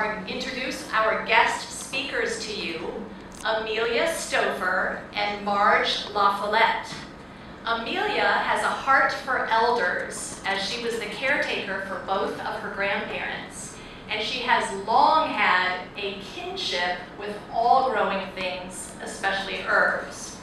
introduce our guest speakers to you, Amelia Stouffer and Marge La Follette. Amelia has a heart for elders, as she was the caretaker for both of her grandparents, and she has long had a kinship with all growing things, especially herbs.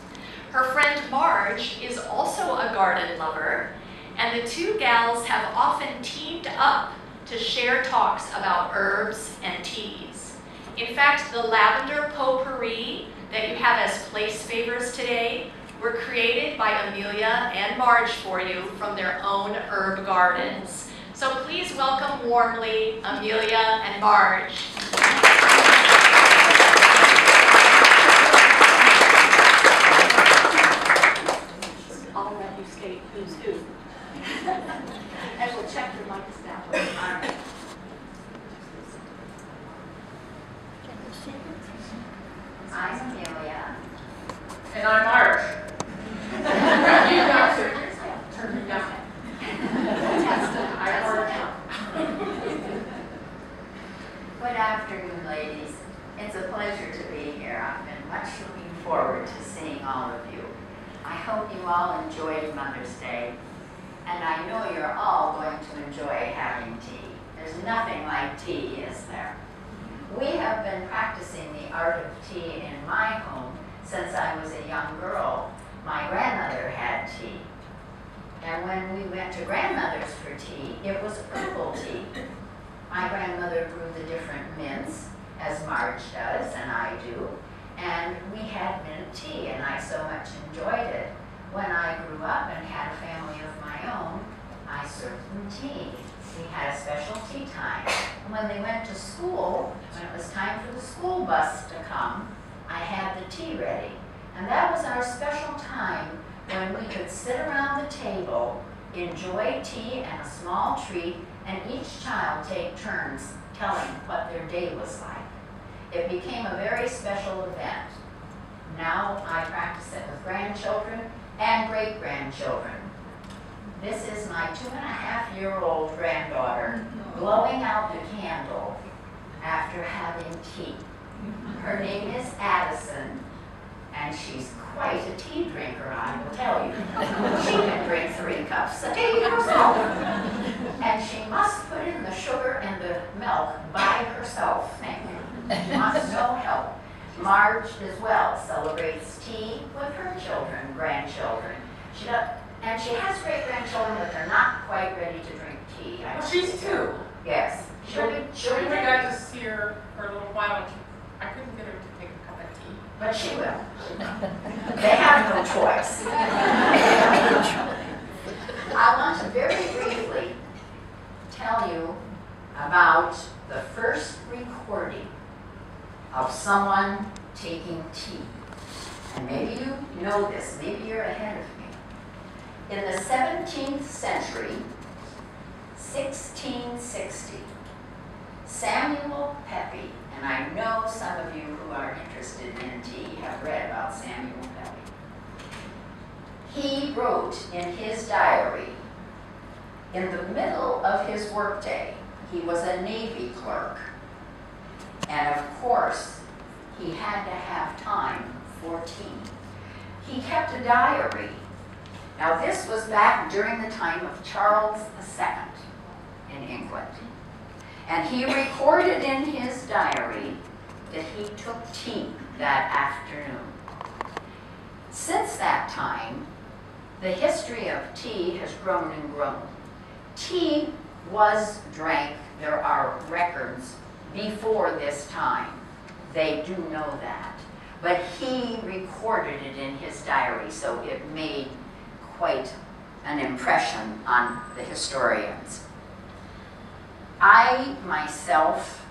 Her friend Marge is also a garden lover, and the two gals have often teamed up to share talks about herbs and teas. In fact, the lavender potpourri that you have as place favors today were created by Amelia and Marge for you from their own herb gardens. So please welcome warmly Amelia and Marge. I'll let you state who's who. And we'll check your mics now. All right. I'm Amelia. And I'm Marge. You got to turn me down. I'm Marge. Good afternoon, ladies. It's a pleasure to be here. I've been much looking forward to seeing all of you. I hope you all enjoyed Mother's Day, and I know you're all going to enjoy having tea. There's nothing like tea, is there? We have been practicing the art of tea in my home since I was a young girl. My grandmother had tea. And when we went to grandmother's for tea, it was herbal tea. My grandmother grew the different mints, as Marge does and I do, and we had mint tea, and I so much enjoyed it. When I grew up and had a family of my own, I served them tea. We had a special tea time. And when they went to school, when it was time for the school bus to come, I had the tea ready. And that was our special time when we could sit around the table, enjoy tea and a small treat, and each child take turns telling what their day was like. It became a very special event. Now I practice it with grandchildren and great-grandchildren. This is my 2.5-year-old granddaughter blowing out the candle after having tea. Her name is Addison, and she's quite a tea drinker, I will tell you. She can drink 3 cups a day herself. And she must put in the sugar and the milk by herself. She wants no help. Marge as well celebrates tea with her children, grandchildren. And she has great-grandchildren, but they're not quite ready to drink tea. Well, she's 2. Yes. We got to see her for a little while, and I couldn't get her to take a cup of tea. But she will. They have no choice. I want to very briefly tell you about the first recording of someone taking tea. And maybe you know this, maybe you're ahead of me. In the 17th century, 1660, Samuel Pepys, and I know some of you who are interested in tea have read about Samuel Pepys. He wrote in his diary, in the middle of his workday, he was a Navy clerk, and of course, he had to have time for tea. He kept a diary. Now this was back during the time of Charles II in England. And he recorded in his diary that he took tea that afternoon. Since that time, the history of tea has grown and grown. Tea was drank, there are records before this time. They do know that. But he recorded it in his diary, so it made quite an impression on the historians. I myself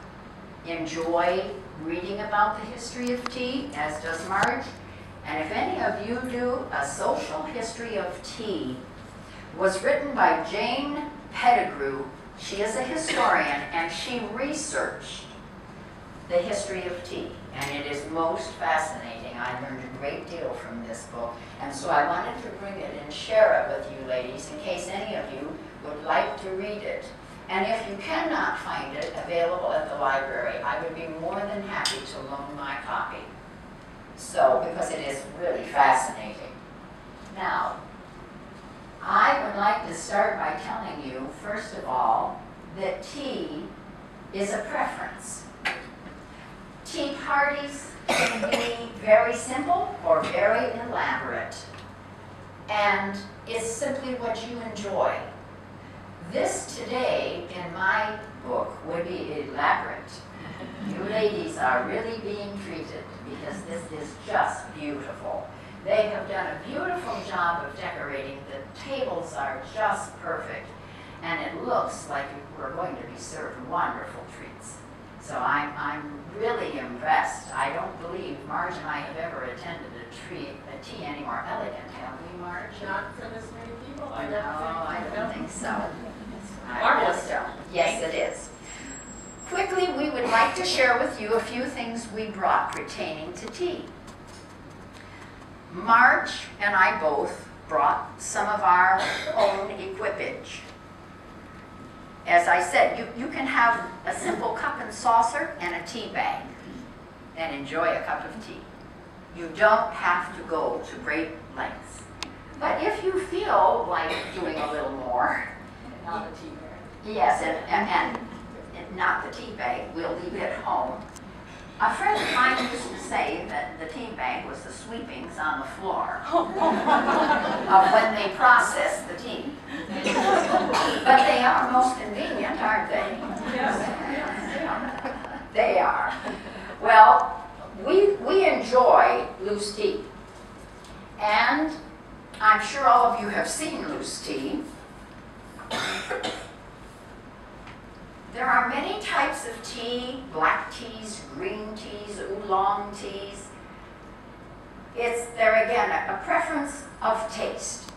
enjoy reading about the history of tea, as does Marge. And if any of you do, A Social History of Tea was written by Jane Pettigrew. She is a historian, and she researched the history of tea, and it is most fascinating. I learned a great deal from this book, and so I wanted to bring it and share it with you ladies in case any of you would like to read it. And if you cannot find it available at the library, I would be more than happy to loan my copy. So, because it is really fascinating. Now, I would like to start by telling you, first of all, that tea is a preference. Tea parties can be very simple or very elaborate. And it's simply what you enjoy. This today, in my book, would be elaborate. You ladies are really being treated because this is just beautiful. They have done a beautiful job of decorating. The tables are just perfect. And it looks like we're going to be served wonderful treats. So I'm really impressed. I don't believe Marge and I have ever attended a tea any more elegant, have we, Marge? Not for this many people, I No, don't think. I don't think so. Marvelous. Yes, it is. Quickly, we would like to share with you a few things we brought pertaining to tea. Marge and I both brought some of our own equipage. As I said, you can have a simple cup and saucer and a tea bag and enjoy a cup of tea. You don't have to go to great lengths. But if you feel like doing a little more, Not a tea bag. yes, and not the tea bag, we'll leave it home. A friend of mine used to say that the tea bag was the sweepings on the floor of when they process the tea. But they are most convenient, aren't they? Yes. They are. Well, we enjoy loose tea. And I'm sure all of you have seen loose tea. There are many types of tea, black teas, green teas, oolong teas. It's, there again, a preference of taste.